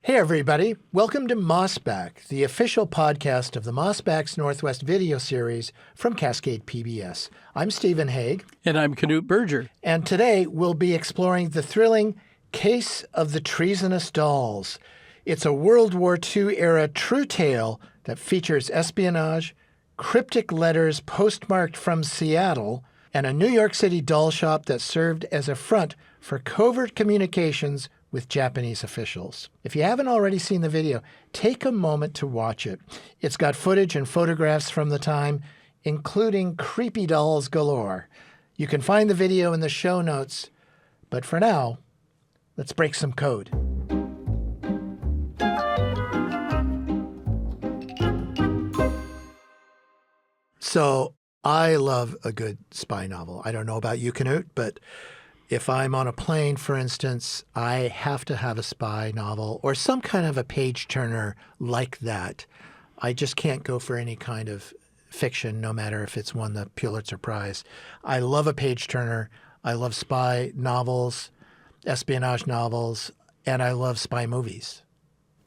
Hey everybody, welcome to Mossback, the official podcast of the Mossback's Northwest video series from Cascade PBS. I'm Stephen Hegg. And I'm Knute Berger. And today we'll be exploring the thrilling Case of the Treasonous Dolls. It's a World War II era true tale that features espionage, cryptic letters postmarked from Seattle, and a New York City doll shop that served as a front for covert communications with Japanese officials. If you haven't already seen the video, take a moment to watch it. It's got footage and photographs from the time, including creepy dolls galore. You can find the video in the show notes, but for now, let's break some code. So, I love a good spy novel. I don't know about you, Knute, but if I'm on a plane, for instance, I have to have a spy novel or some kind of a page-turner like that. I just can't go for any kind of fiction, no matter if it's won the Pulitzer Prize. I love a page-turner. I love spy novels, espionage novels, and I love spy movies.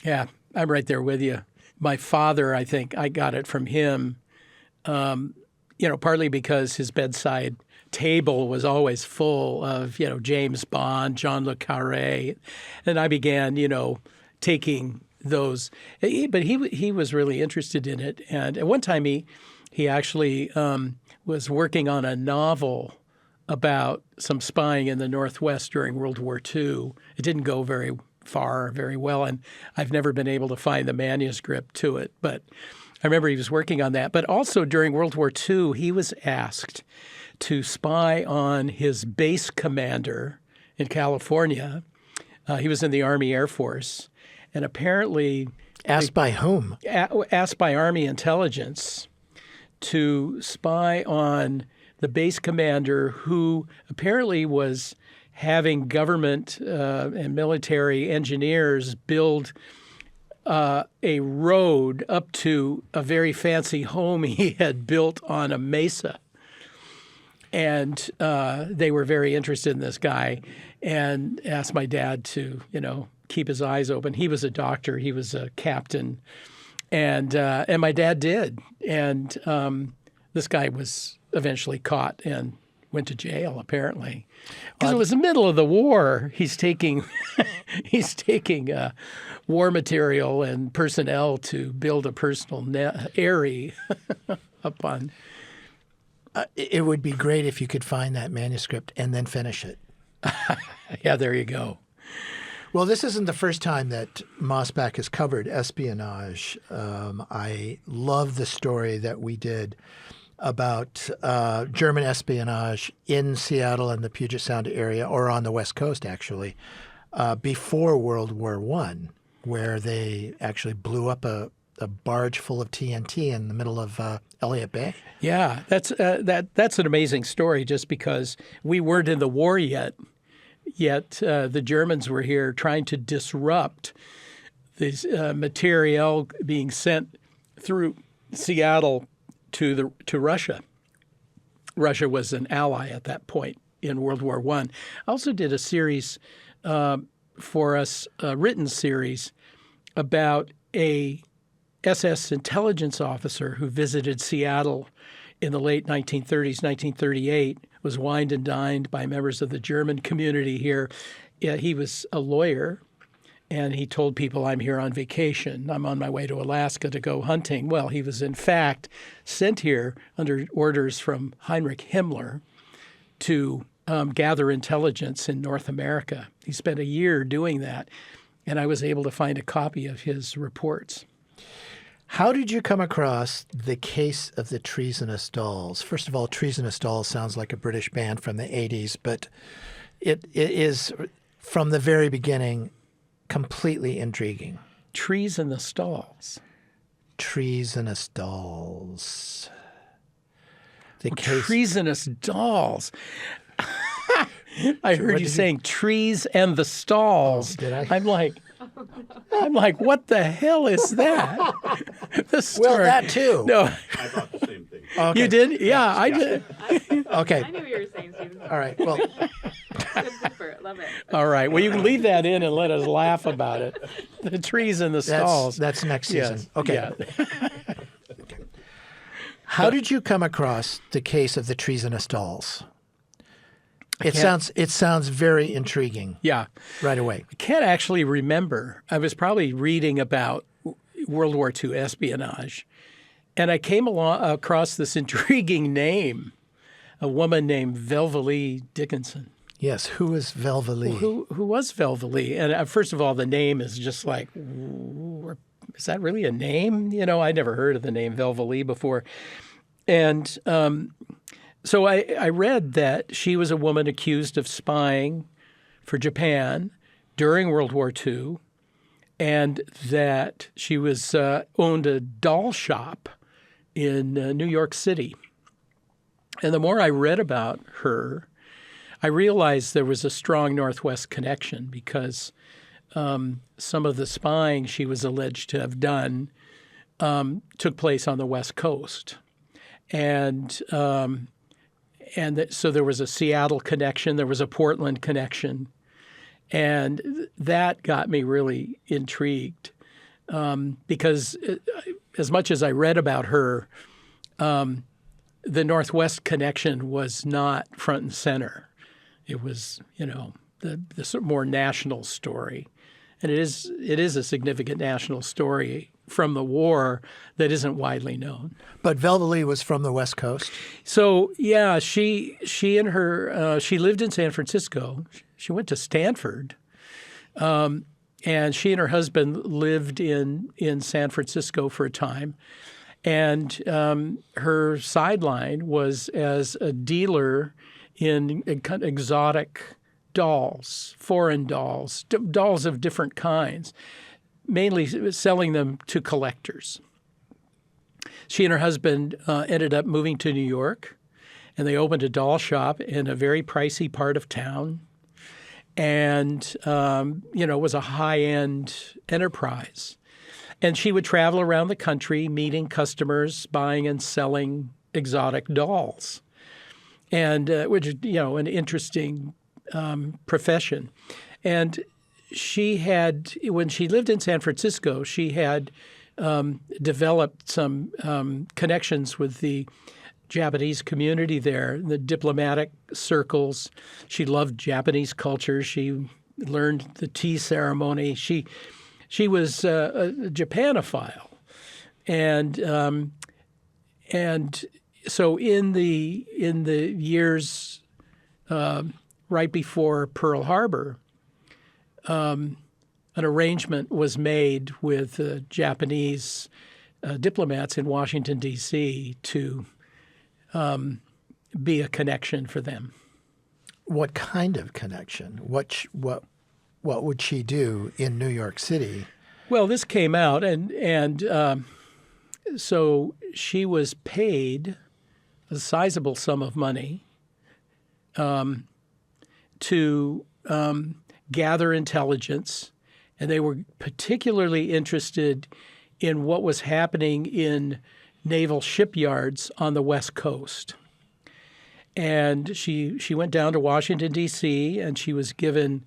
Yeah, I'm right there with you. My father, I think I got it from him, partly because his bedside table was always full of, James Bond, John le Carré. And I began, taking those. But he was really interested in it. And at one time he actually was working on a novel about some spying in the Northwest during World War II. It didn't go very far, very well. And I've never been able to find the manuscript to it. But I remember he was working on that. But also during World War II, he was asked to spy on his base commander in California. He was in the Army Air Force. And apparently— Asked by whom? Asked by Army intelligence to spy on the base commander, who apparently was having government and military engineers build a road up to a very fancy home he had built on a mesa. And they were very interested in this guy and asked my dad to, keep his eyes open. He was a doctor. He was a captain. And my dad did. And this guy was eventually caught and went to jail, apparently. Because it was the middle of the war. He's taking war material and personnel to build a personal airy up on. It would be great if you could find that manuscript and then finish it. Yeah, there you go. Well, this isn't the first time that Mossback has covered espionage. I love the story that we did about German espionage in Seattle and the Puget Sound area, or on the West Coast, actually, before World War I, where they actually blew up a barge full of TNT in the middle of Elliott Bay. Yeah, that's an amazing story, just because we weren't in the war yet the Germans were here trying to disrupt this material being sent through Seattle to Russia. Russia was an ally at that point in World War I. I also did a series for us, a written series, about a SS intelligence officer who visited Seattle in the late 1930s, 1938, was wined and dined by members of the German community here. He was a lawyer, and he told people, I'm here on vacation. I'm on my way to Alaska to go hunting. Well, he was in fact sent here under orders from Heinrich Himmler to gather intelligence in North America. He spent a year doing that, and I was able to find a copy of his reports. How did you come across the Case of the Treasonous Dolls? First of all, Treasonous Dolls sounds like a British band from the 80s, but it is, from the very beginning, completely intriguing. Treasonous Dolls. Treasonous Dolls. Treasonous Dolls. I heard you saying trees and the stalls. Oh, did I? I'm like, what the hell is that? Well, that too. No, I thought the same thing. Okay. You did? Yeah, I did. Okay. I knew what you were saying, Stephen. All right. Well, Good for it. love it. All right. Well, you can leave that in and let us laugh about it. The trees in the stalls. That's next season. Yes. Okay. Yeah. How did you come across the case of the Treasonous dolls? It sounds very intriguing. Yeah. Right away. I can't actually remember. I was probably reading about World War II espionage, and I came across this intriguing name, a woman named Velvalee Dickinson. Yes. Who is Velvalee? Who was Velvalee? And first of all, the name is just like, is that really a name? I never heard of the name Velvalee before. And so I read that she was a woman accused of spying for Japan during World War II, and that she was owned a doll shop in New York City. And the more I read about her, I realized there was a strong Northwest connection because some of the spying she was alleged to have done took place on the West Coast. And so there was a Seattle connection, there was a Portland connection, and that got me really intrigued because as much as I read about her, the Northwest connection was not front and center. It was, the sort of more national story, and it is a significant national story from the war that isn't widely known. But Velvalee was from the West Coast. So yeah, she and her she lived in San Francisco. She went to Stanford, and she and her husband lived in San Francisco for a time. And her sideline was as a dealer in exotic dolls, foreign dolls, dolls of different kinds, mainly selling them to collectors. She and her husband ended up moving to New York, and they opened a doll shop in a very pricey part of town. And, it was a high-end enterprise. And she would travel around the country meeting customers, buying and selling exotic dolls, and which is, an interesting profession. And she had, when she lived in San Francisco, she had developed some connections with the Japanese community there, the diplomatic circles. She loved Japanese culture. She learned the tea ceremony. She was a Japanophile, and so in the years right before Pearl Harbor, an arrangement was made with Japanese diplomats in Washington, D.C. to be a connection for them. What kind of connection? What would she do in New York City? Well, this came out, and so she was paid a sizable sum of money to gather intelligence, and they were particularly interested in what was happening in naval shipyards on the West Coast. And she went down to Washington, D.C., and she was given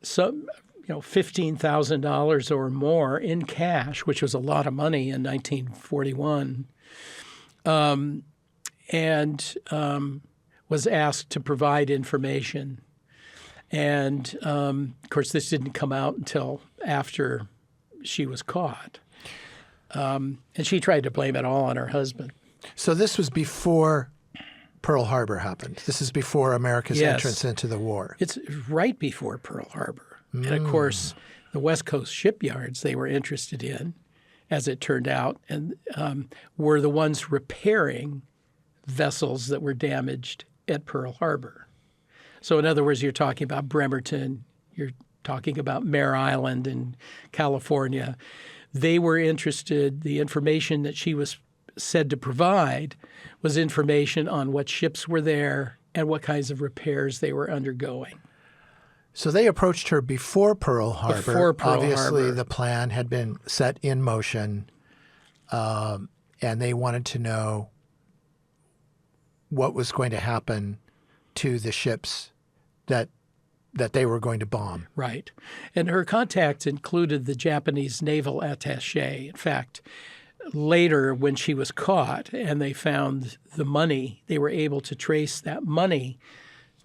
some, $15,000 or more in cash, which was a lot of money in 1941, and was asked to provide information. And, of course, this didn't come out until after she was caught. And she tried to blame it all on her husband. So this was before Pearl Harbor happened. This is before America's Yes. entrance into the war. It's right before Pearl Harbor. And, of course, the West Coast shipyards they were interested in, as it turned out, and were the ones repairing vessels that were damaged at Pearl Harbor. So, in other words, you're talking about Bremerton, you're talking about Mare Island in California. They were interested, the information that she was said to provide was information on what ships were there and what kinds of repairs they were undergoing. So they approached her before Pearl Harbor. Before Pearl Obviously, Harbor. the plan had been set in motion, and they wanted to know what was going to happen to the ships that that they were going to bomb. Right. And her contacts included the Japanese naval attaché. In fact, later when she was caught and they found the money, they were able to trace that money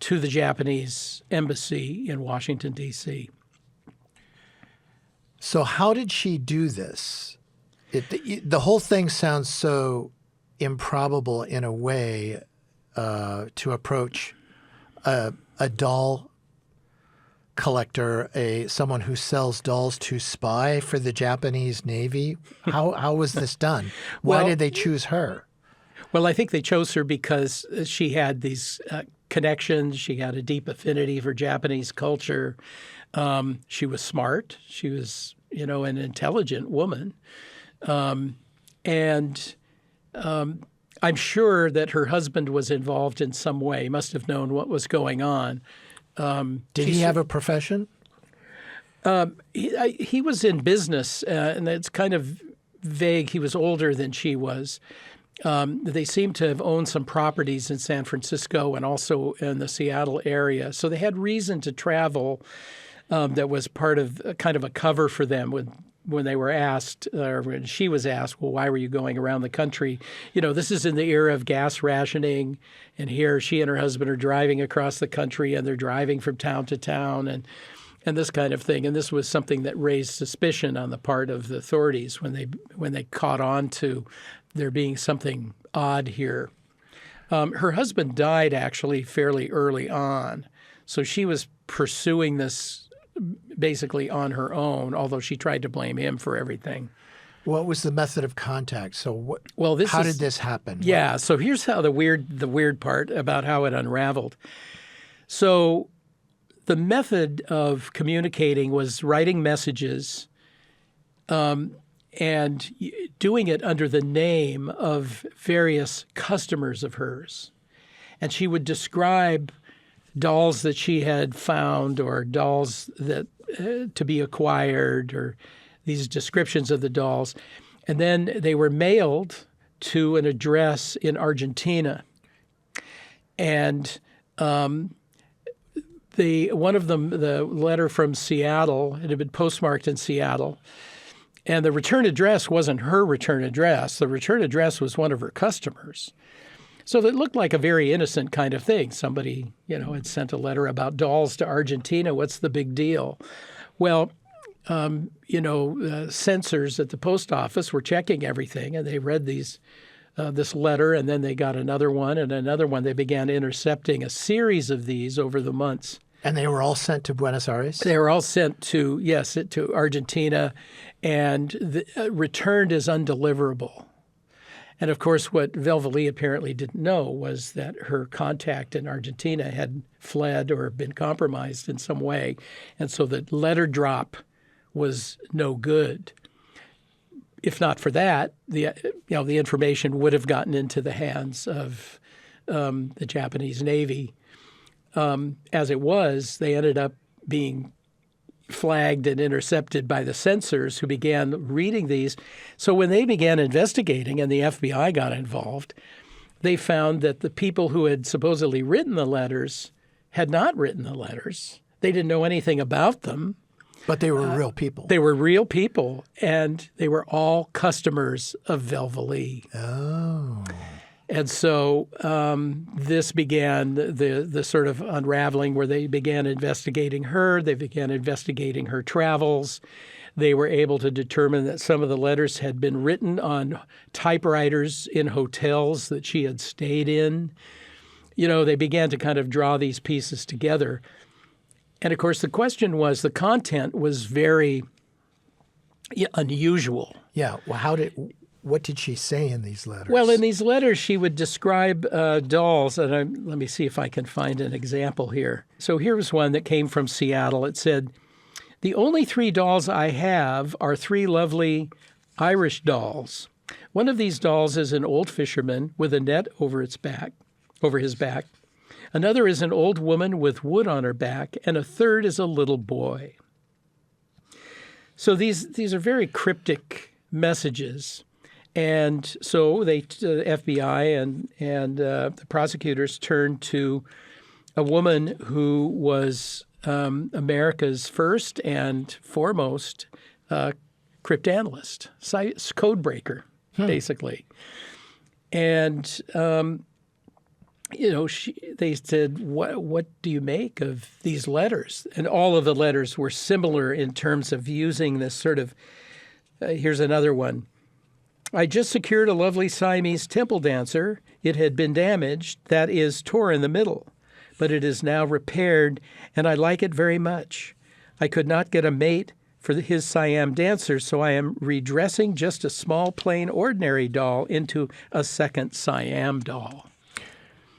to the Japanese embassy in Washington, D.C. So how did she do this? The whole thing sounds so improbable in a way to approach a doll collector, someone who sells dolls to spy for the Japanese Navy. How was this done? Why did they choose her? Well, I think they chose her because she had these connections. She had a deep affinity for Japanese culture. She was smart. She was, an intelligent woman. And I'm sure that her husband was involved in some way. He must have known what was going on. Did he have a profession? He was in business, and it's kind of vague. He was older than she was. They seem to have owned some properties in San Francisco and also in the Seattle area. So they had reason to travel that was part of kind of a cover for them when they were asked, or when she was asked, well, why were you going around the country? This is in the era of gas rationing, and here she and her husband are driving across the country, and they're driving from town to town and this kind of thing. And this was something that raised suspicion on the part of the authorities when they caught on to there being something odd here. Her husband died actually fairly early on, so she was pursuing this basically on her own, although she tried to blame him for everything. What was the method of contact? So how did this happen? Yeah, so here's how the weird part about how it unraveled. So the method of communicating was writing messages and doing it under the name of various customers of hers. And she would describe dolls that she had found or dolls that to be acquired or these descriptions of the dolls. And then they were mailed to an address in Argentina. And one of them, the letter from Seattle, it had been postmarked in Seattle. And the return address wasn't her return address. The return address was one of her customers. So it looked like a very innocent kind of thing. Somebody, had sent a letter about dolls to Argentina. What's the big deal? Well, censors at the post office were checking everything, and they read this letter, and then they got another one and another one. They began intercepting a series of these over the months. And they were all sent to Buenos Aires? They were all sent to Argentina, and returned as undeliverable. And of course, what Velvalee apparently didn't know was that her contact in Argentina had fled or been compromised in some way. And so the letter drop was no good. If not for that, the information would have gotten into the hands of the Japanese Navy. As it was, they ended up being flagged and intercepted by the censors who began reading these. So when they began investigating and the FBI got involved, they found that the people who had supposedly written the letters had not written the letters. They didn't know anything about them. But they were real people. They were real people, and they were all customers of Velvalee. Oh. And so this began the sort of unraveling where they began investigating her. They began investigating her travels. They were able to determine that some of the letters had been written on typewriters in hotels that she had stayed in. They began to kind of draw these pieces together. And, of course, the question was, the content was very unusual. Yeah. Well, what did she say in these letters? Well, in these letters, she would describe dolls. And let me see if I can find an example here. So here was one that came from Seattle. It said, "The only 3 dolls I have are 3 lovely Irish dolls. One of these dolls is an old fisherman with a net over his back. Another is an old woman with wood on her back, and a third is a little boy." So these are very cryptic messages. And so the FBI and the prosecutors turned to a woman who was America's first and foremost cryptanalyst, code breaker, basically. And they said, "What do you make of these letters?" And all of the letters were similar in terms of using this sort of. Here's another one. I just secured a lovely Siamese temple dancer. It had been damaged, that is, tore in the middle, but it is now repaired, and I like it very much. I could not get a mate for his Siam dancer, so I am redressing just a small, plain, ordinary doll into a second Siam doll.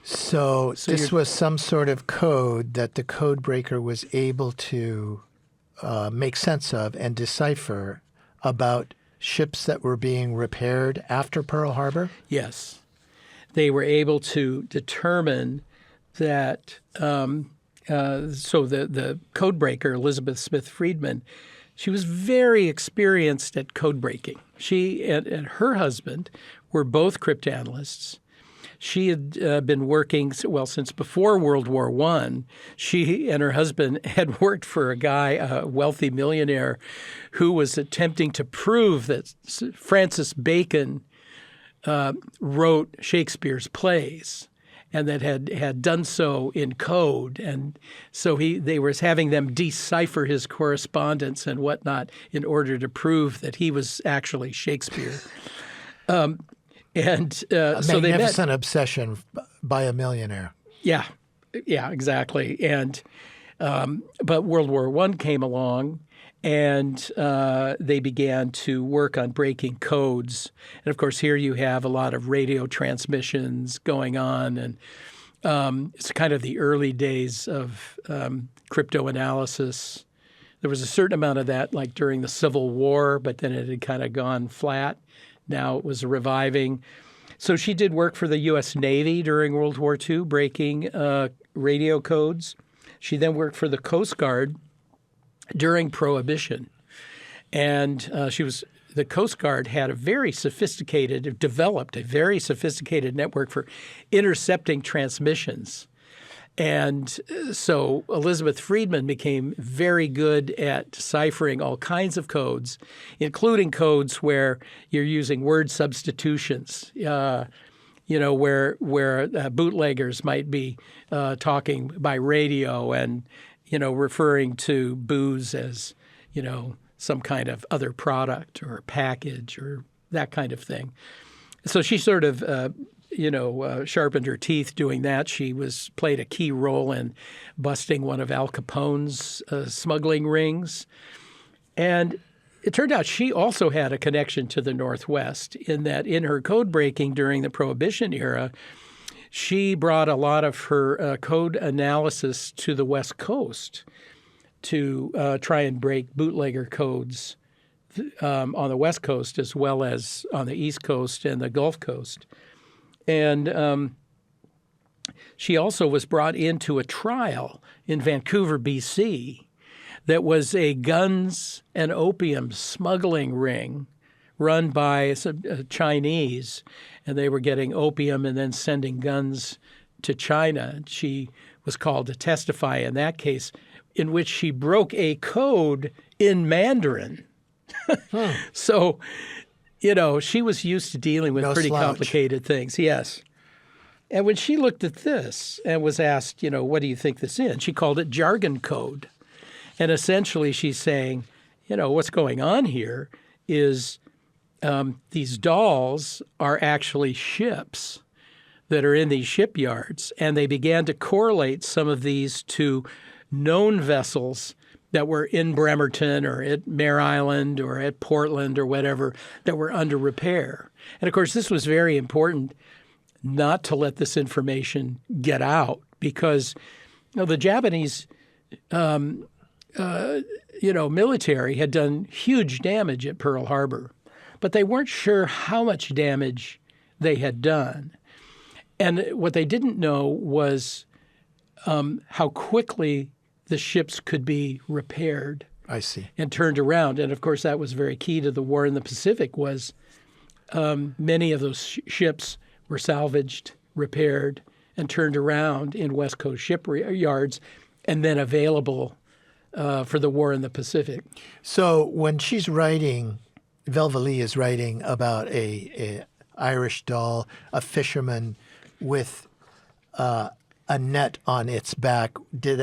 So this was some sort of code that the code breaker was able to make sense of and decipher about ships that were being repaired after Pearl Harbor? Yes. They were able to determine that, so the code breaker, Elizabeth Smith Friedman, she was very experienced at code breaking. She and her husband were both cryptanalysts. She had been working, since before World War I. She and her husband had worked for a guy, a wealthy millionaire, who was attempting to prove that Francis Bacon wrote Shakespeare's plays and that had done so in code. And so they was having them decipher his correspondence and whatnot in order to prove that he was actually Shakespeare. And a so they met. magnificent obsession by a millionaire. Yeah, exactly. And but World War I came along, and they began to work on breaking codes. And of course, here you have a lot of radio transmissions going on, and it's kind of the early days of cryptoanalysis. There was a certain amount of that, like during the Civil War, but then it had kind of gone flat. Now it was reviving. So she did work for the U.S. Navy during World War II, breaking radio codes. She then worked for the Coast Guard during Prohibition. And the Coast Guard had developed a very sophisticated network for intercepting transmissions. And so Elizabeth Friedman became very good at deciphering all kinds of codes, including codes where you're using word substitutions, where bootleggers might be talking by radio and, referring to booze as, some kind of other product or package or that kind of thing. So she sort of sharpened her teeth doing that. She played a key role in busting one of Al Capone's smuggling rings. And it turned out she also had a connection to the Northwest in that in her code breaking during the Prohibition era, she brought a lot of her code analysis to the West Coast to try and break bootlegger codes on the West Coast as well as on the East Coast and the Gulf Coast. And she also was brought into a trial in Vancouver, BC, that was a guns and opium smuggling ring run by Chinese, and they were getting opium and then sending guns to China. She was called to testify in that case, in which she broke a code in Mandarin. So, she was used to dealing with pretty complicated things. Yes. And when she looked at this and was asked, what do you think this is? She called it jargon code. And essentially she's saying, what's going on here is these dolls are actually ships that are in these shipyards. And they began to correlate some of these to known vessels that were in Bremerton or at Mare Island or at Portland or whatever that were under repair. And of course, this was very important not to let this information get out because the Japanese, military had done huge damage at Pearl Harbor, but they weren't sure how much damage they had done. And what they didn't know was how quickly the ships could be repaired. I see. And turned around. And of course, that was very key to the war in the Pacific was many of those ships were salvaged, repaired, and turned around in West Coast shipyards and then available for the war in the Pacific. So when she's writing, Velvalee is writing about a Irish doll, a fisherman with a net on its back.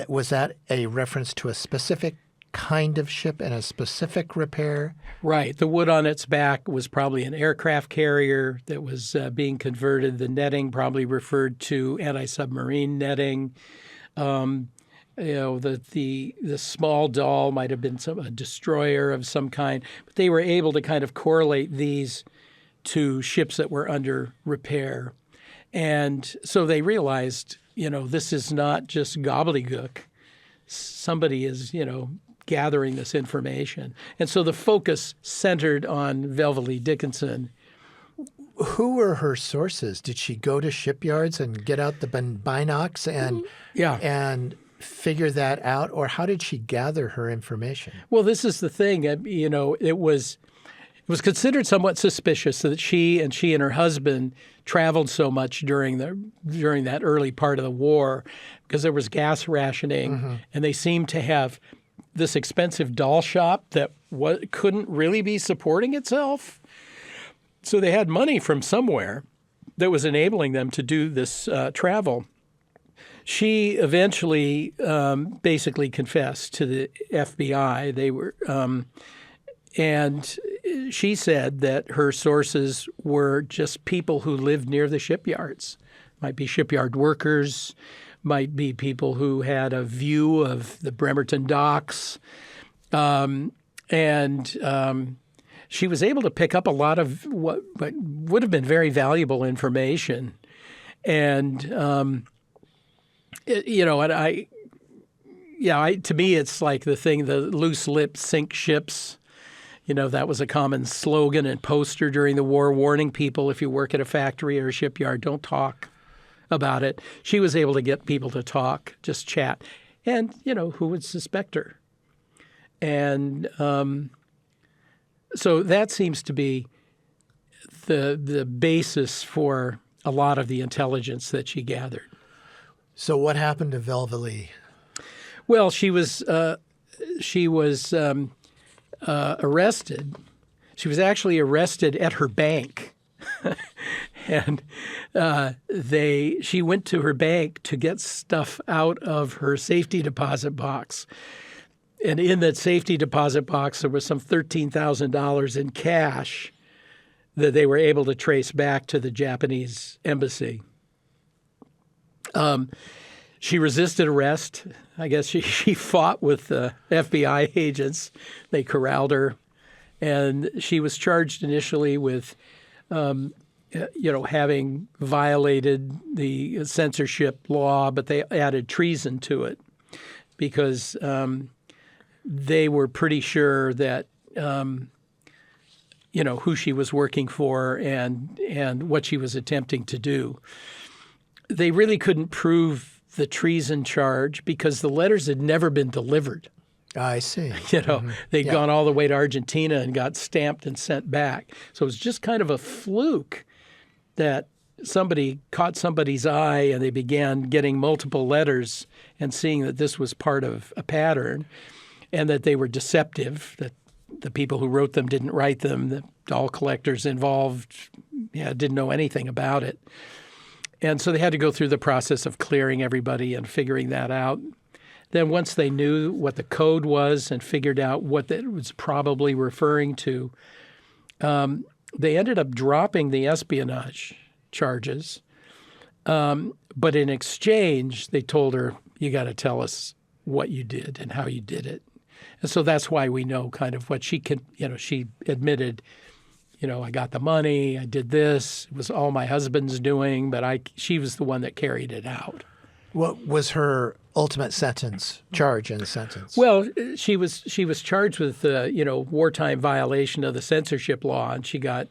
Was that a reference to a specific kind of ship and a specific repair? Right. The wood on its back was probably an aircraft carrier that was being converted. The netting probably referred to anti-submarine netting. The small doll might have been a destroyer of some kind. But they were able to kind of correlate these to ships that were under repair. And so they realized, this is not just gobbledygook. Somebody is, gathering this information. And so the focus centered on Velvalee Dickinson. Who were her sources? Did she go to shipyards and get out the binocs and figure that out? Or how did she gather her information? Well, this is the thing. It was considered somewhat suspicious that she and her husband traveled so much during that early part of the war because there was gas rationing, and they seemed to have this expensive doll shop that couldn't really be supporting itself. So they had money from somewhere that was enabling them to do this travel. She eventually basically confessed to the FBI. They were, and she said that her sources were just people who lived near the shipyards. Might be shipyard workers, might be people who had a view of the Bremerton docks. She was able to pick up a lot of what would have been very valuable information. And, to me, it's like the loose lips sink ships. That was a common slogan and poster during the war, warning people if you work at a factory or a shipyard, don't talk about it. She was able to get people to talk, just chat. And, who would suspect her? And so that seems to be the basis for a lot of the intelligence that she gathered. So what happened to Velvalee? Well, she was arrested. She was actually arrested at her bank. And she went to her bank to get stuff out of her safety deposit box. And in that safety deposit box, there was some $13,000 in cash that they were able to trace back to the Japanese embassy. She resisted arrest. I guess she fought with the FBI agents. They corralled her. And she was charged initially with having violated the censorship law, but they added treason to it because they were pretty sure that, who she was working for and what she was attempting to do. They really couldn't prove the treason charge because the letters had never been delivered. I see. They'd gone all the way to Argentina and got stamped and sent back. So it was just kind of a fluke that somebody caught somebody's eye and they began getting multiple letters and seeing that this was part of a pattern and that they were deceptive, that the people who wrote them didn't write them, the doll collectors involved didn't know anything about it. And so they had to go through the process of clearing everybody and figuring that out. Then once they knew what the code was and figured out what it was probably referring to, they ended up dropping the espionage charges. But in exchange, they told her, you got to tell us what you did and how you did it. And so that's why we know kind of what she admitted, I got the money, I did this, it was all my husband's doing, but she was the one that carried it out. What was her ultimate charge in the sentence? Well, she was charged with wartime violation of the censorship law, and she got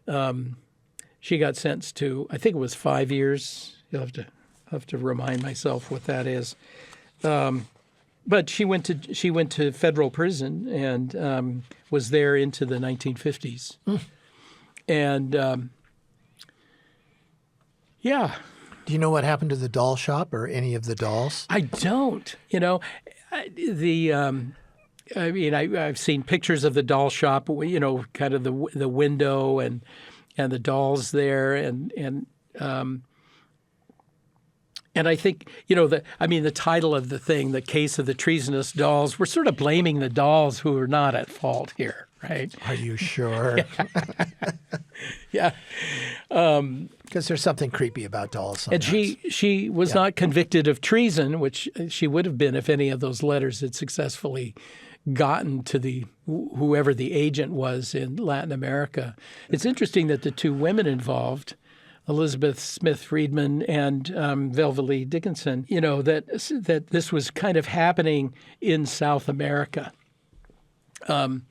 sentenced to, I think it was 5 years. You'll have to remind myself what that is. But she went to federal prison and was there into the 1950s. And Do you know what happened to the doll shop or any of the dolls? I don't. I've seen pictures of the doll shop. Kind of the window and the dolls there, and I think the title of the thing, The Case of the Treasonous Dolls. We're sort of blaming the dolls who are not at fault here, right? Are you sure? Yeah. Because there's something creepy about dolls sometimes. And she was not convicted of treason, which she would have been if any of those letters had successfully gotten to whoever the agent was in Latin America. It's interesting that the two women involved, Elizabeth Smith Friedman and Velvalee Dickinson, that this was kind of happening in South America. And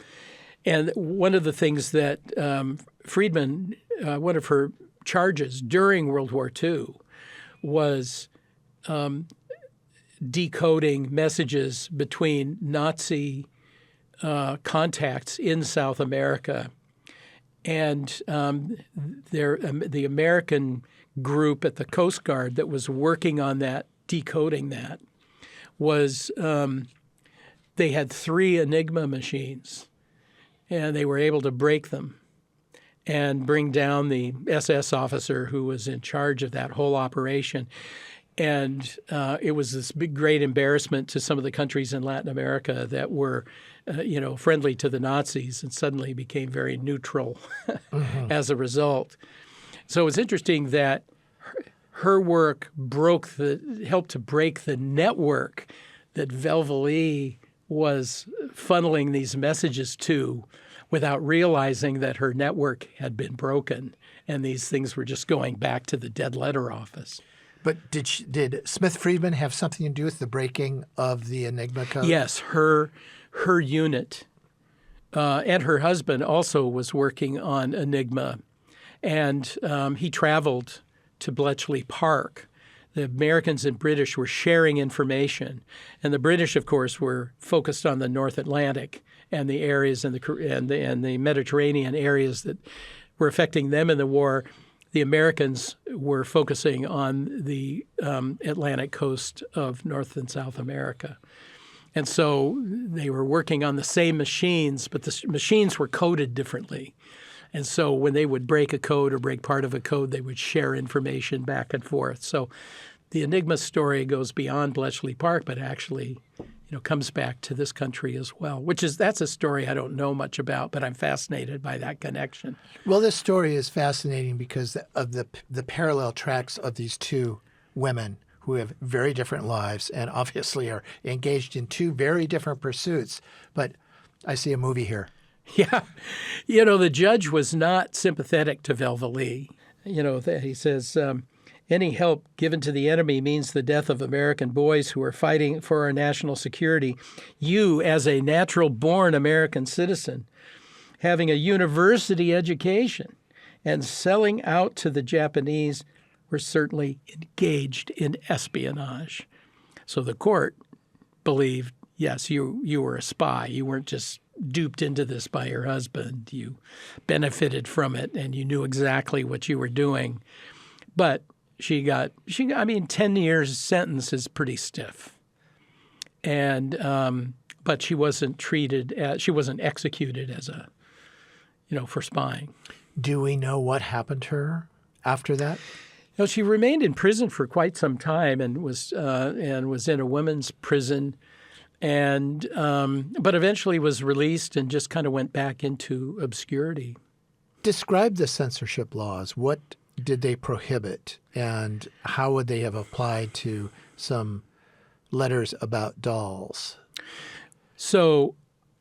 one of the things that Friedman, one of her charges during World War II was decoding messages between Nazi contacts in South America. And the American group at the Coast Guard that was working on that, decoding that, was they had 3 Enigma machines, and they were able to break them and bring down the SS officer who was in charge of that whole operation. And it was this big, great embarrassment to some of the countries in Latin America that were, friendly to the Nazis and suddenly became very neutral as a result. So it's interesting that her work helped to break the network that Velvalee was funneling these messages to without realizing that her network had been broken and these things were just going back to the dead letter office. But did Smith Friedman have something to do with the breaking of the Enigma code? Yes, her unit and her husband also was working on Enigma, and he traveled to Bletchley Park. The Americans and British were sharing information, and the British, of course, were focused on the North Atlantic and the areas and the Mediterranean areas that were affecting them in the war. The Americans were focusing on the Atlantic coast of North and South America. And so they were working on the same machines, but the machines were coded differently. And so when they would break a code or break part of a code, they would share information back and forth. So the Enigma story goes beyond Bletchley Park, but actually comes back to this country as well, that's a story I don't know much about, but I'm fascinated by that connection. Well, this story is fascinating because of the parallel tracks of these two women who have very different lives and obviously are engaged in 2 very different pursuits. But I see a movie here. Yeah. The judge was not sympathetic to Velvalee. He says, any help given to the enemy means the death of American boys who are fighting for our national security. You, as a natural-born American citizen, having a university education and selling out to the Japanese, were certainly engaged in espionage. So the court believed, yes, you were a spy. You weren't just duped into this by your husband. You benefited from it, and you knew exactly what you were doing. But she got 10 years sentence is pretty stiff. And but she wasn't executed as for spying. Do we know what happened to her after that? She remained in prison for quite some time and was in a women's prison, and but eventually was released and just kind of went back into obscurity. Describe the censorship laws. What did they prohibit, and how would they have applied to some letters about dolls? So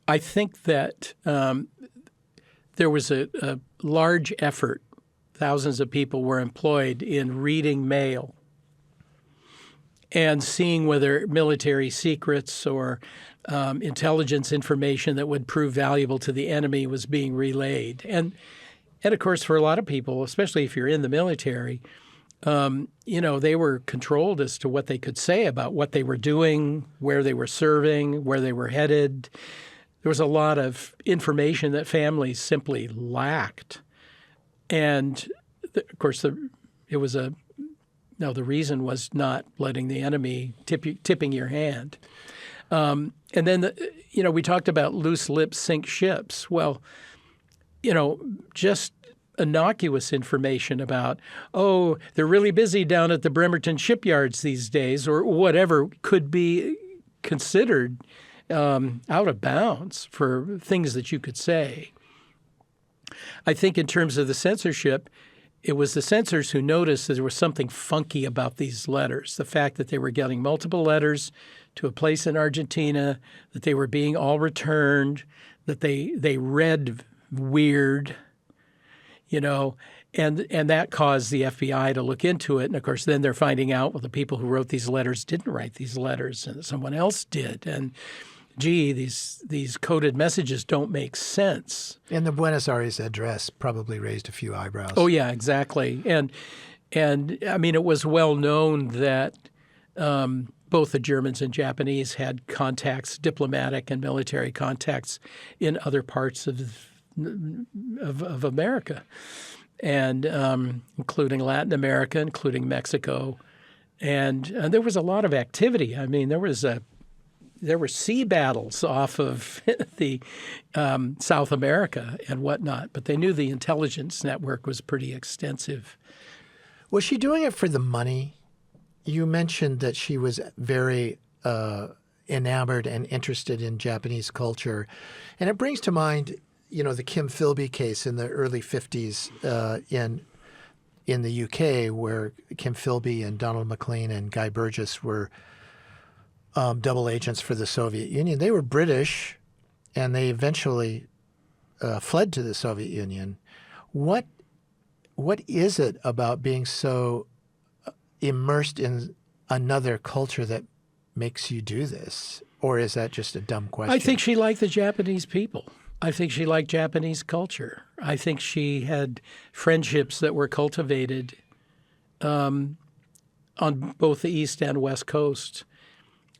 I think that there was a large effort. Thousands of people were employed in reading mail and seeing whether military secrets or intelligence information that would prove valuable to the enemy was being relayed. And of course, for a lot of people, especially if you're in the military, they were controlled as to what they could say about what they were doing, where they were serving, where they were headed. There was a lot of information that families simply lacked. And, of course, it was a No, the reason was not letting the enemy tipping your hand. And then, we talked about loose lips sink ships. Well, just innocuous information about, oh, they're really busy down at the Bremerton shipyards these days, or whatever could be considered out of bounds for things that you could say. I think in terms of the censorship, it was the censors who noticed that there was something funky about these letters. The fact that they were getting multiple letters to a place in Argentina, that they were being all returned, that they read weird, and that caused the FBI to look into it. And of course, then they're finding out, well, the people who wrote these letters didn't write these letters, and someone else did. And gee, these coded messages don't make sense. And the Buenos Aires address probably raised a few eyebrows. Oh yeah, exactly. And I mean, it was well known that both the Germans and Japanese had contacts, diplomatic and military contacts, in other parts of America, and including Latin America, including Mexico, and there was a lot of activity. I mean, there were sea battles off of the South America and whatnot, but they knew the intelligence network was pretty extensive. Was she doing it for the money? You mentioned that she was very enamored and interested in Japanese culture, and it brings to mind, the Kim Philby case in the early 50s in the UK, where Kim Philby and Donald MacLean and Guy Burgess were double agents for the Soviet Union. They were British, and they eventually fled to the Soviet Union. What is it about being so immersed in another culture that makes you do this? Or is that just a dumb question? I think she liked the Japanese people. I think she liked Japanese culture. I think she had friendships that were cultivated on both the East and West Coast.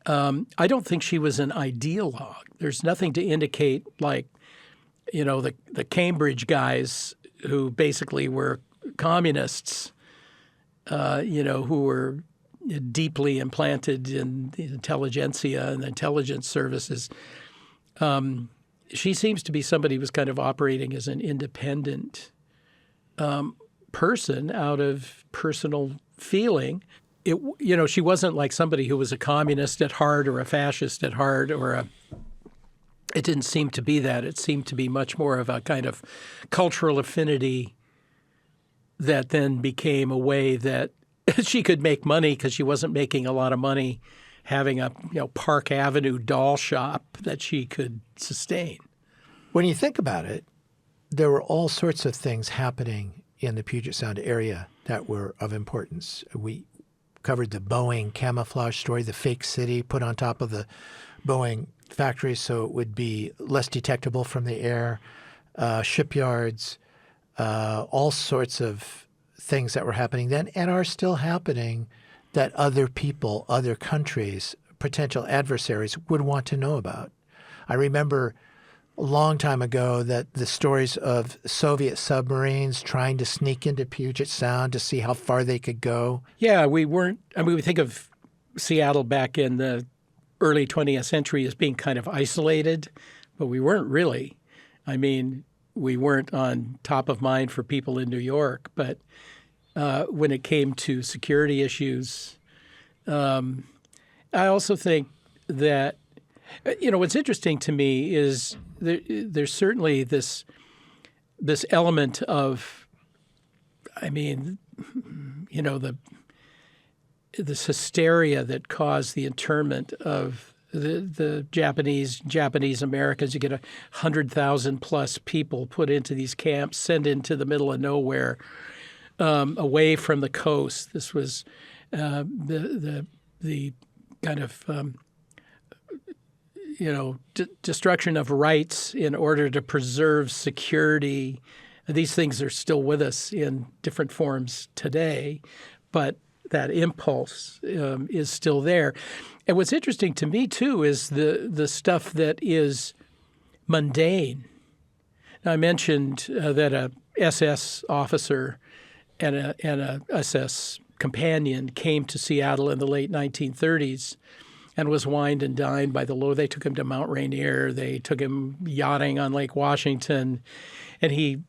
I don't think she was an ideologue. There's nothing to indicate, like, the Cambridge guys who basically were communists, who were deeply implanted in the intelligentsia and the intelligence services. She seems to be somebody who was kind of operating as an independent person out of personal feeling. She wasn't like somebody who was a communist at heart or a fascist at heart, it didn't seem to be that. It seemed to be much more of a kind of cultural affinity that then became a way that she could make money, because she wasn't making a lot of money having a Park Avenue doll shop that she could sustain. When you think about it, there were all sorts of things happening in the Puget Sound area that were of importance. We covered the Boeing camouflage story, the fake city put on top of the Boeing factory so it would be less detectable from the air, shipyards, all sorts of things that were happening then and are still happening that other people, other countries, potential adversaries would want to know about. I remember a long time ago that the stories of Soviet submarines trying to sneak into Puget Sound to see how far they could go. Yeah, we think of Seattle back in the early 20th century as being kind of isolated, but we weren't really. I mean, we weren't on top of mind for people in New York, but when it came to security issues, I also think that, what's interesting to me is there's certainly this element of, this hysteria that caused the internment of the Japanese Americans. You get 100,000 plus people put into these camps, sent into the middle of nowhere, away from the coast. This was the kind of destruction of rights in order to preserve security. These things are still with us in different forms today, but that impulse is still there. And what's interesting to me too is the stuff that is mundane. Now, I mentioned that a SS officer and a SS companion came to Seattle in the late 1930s and was wined and dined by the They took him to Mount Rainier. They took him yachting on Lake Washington. And he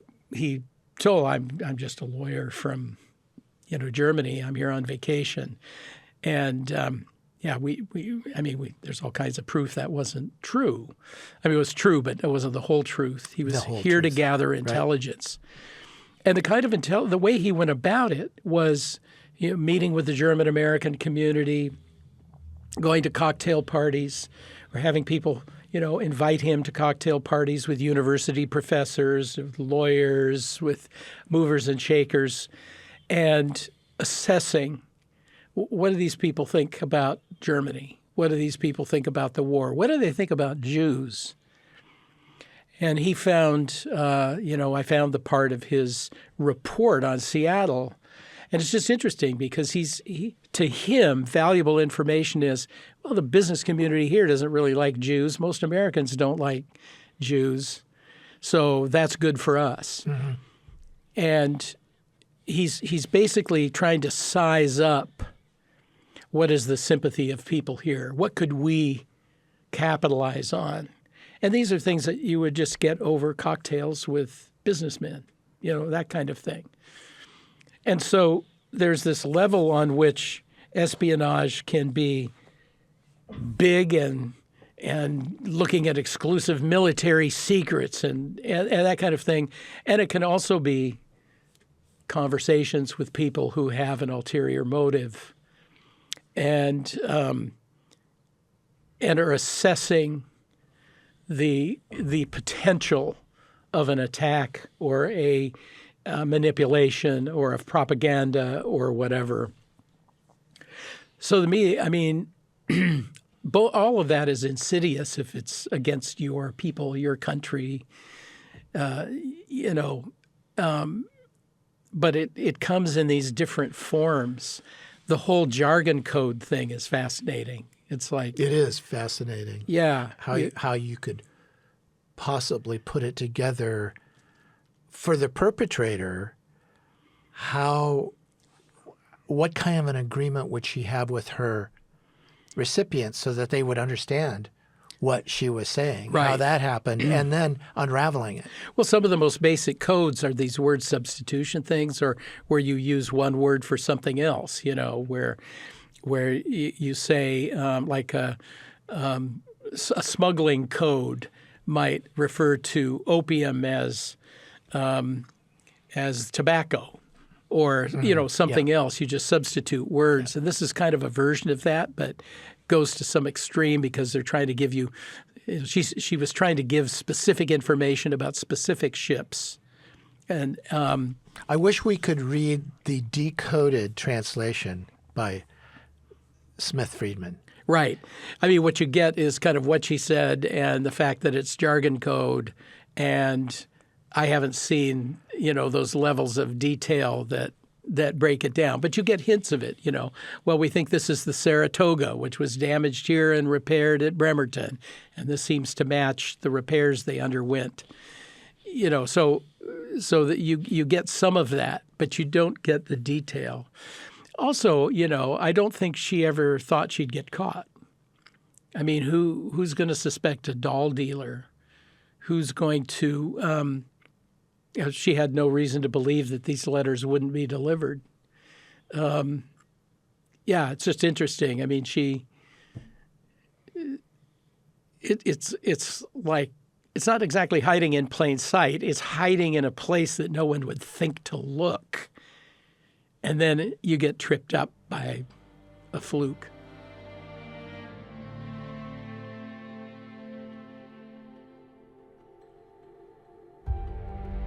told, I'm just a lawyer from, Germany. I'm here on vacation. And there's all kinds of proof that wasn't true. I mean, it was true, but it wasn't the whole truth. He was here to gather intelligence. Right. And the kind of the way he went about it was meeting with the German-American community, going to cocktail parties, or having people, invite him to cocktail parties with university professors, with lawyers, with movers and shakers, and assessing what do these people think about Germany? What do these people think about the war? What do they think about Jews? And he found, I found the part of his report on Seattle. And it's just interesting because to him, valuable information is, well, the business community here doesn't really like Jews. Most Americans don't like Jews. So that's good for us. Mm-hmm. And he's basically trying to size up what is the sympathy of people here. What could we capitalize on? And these are things that you would just get over cocktails with businessmen, that kind of thing. And so there's this level on which espionage can be big and looking at exclusive military secrets and that kind of thing. And it can also be conversations with people who have an ulterior motive and are assessing the potential of an attack or a manipulation or of propaganda or whatever. So to me, I mean, all of that is insidious if it's against your people, your country, but it comes in these different forms. The whole jargon code thing is fascinating. It's like it is fascinating. Yeah, how you could possibly put it together for the perpetrator. What kind of an agreement would she have with her recipients so that they would understand what she was saying, right, how that happened, and then unraveling it. Well, some of the most basic codes are these word substitution things, or where you use one word for something else, where you say like a smuggling code might refer to opium as tobacco or, something else. You just substitute words. Yeah. And this is kind of a version of that, but goes to some extreme because they're trying to give you she was trying to give specific information about specific ships. And I wish we could read the decoded translation by Smith-Friedman. Right. I mean, what you get is kind of what she said and the fact that it's jargon code. And I haven't seen, those levels of detail that break it down. But you get hints of it, Well, we think this is the Saratoga, which was damaged here and repaired at Bremerton. And this seems to match the repairs they underwent. So that you get some of that, but you don't get the detail. Also, I don't think she ever thought she'd get caught. I mean, who's going to suspect a doll dealer? Who's going to she had no reason to believe that these letters wouldn't be delivered. It's just interesting. I mean, it's like, it's not exactly hiding in plain sight. It's hiding in a place that no one would think to look. And then you get tripped up by a fluke.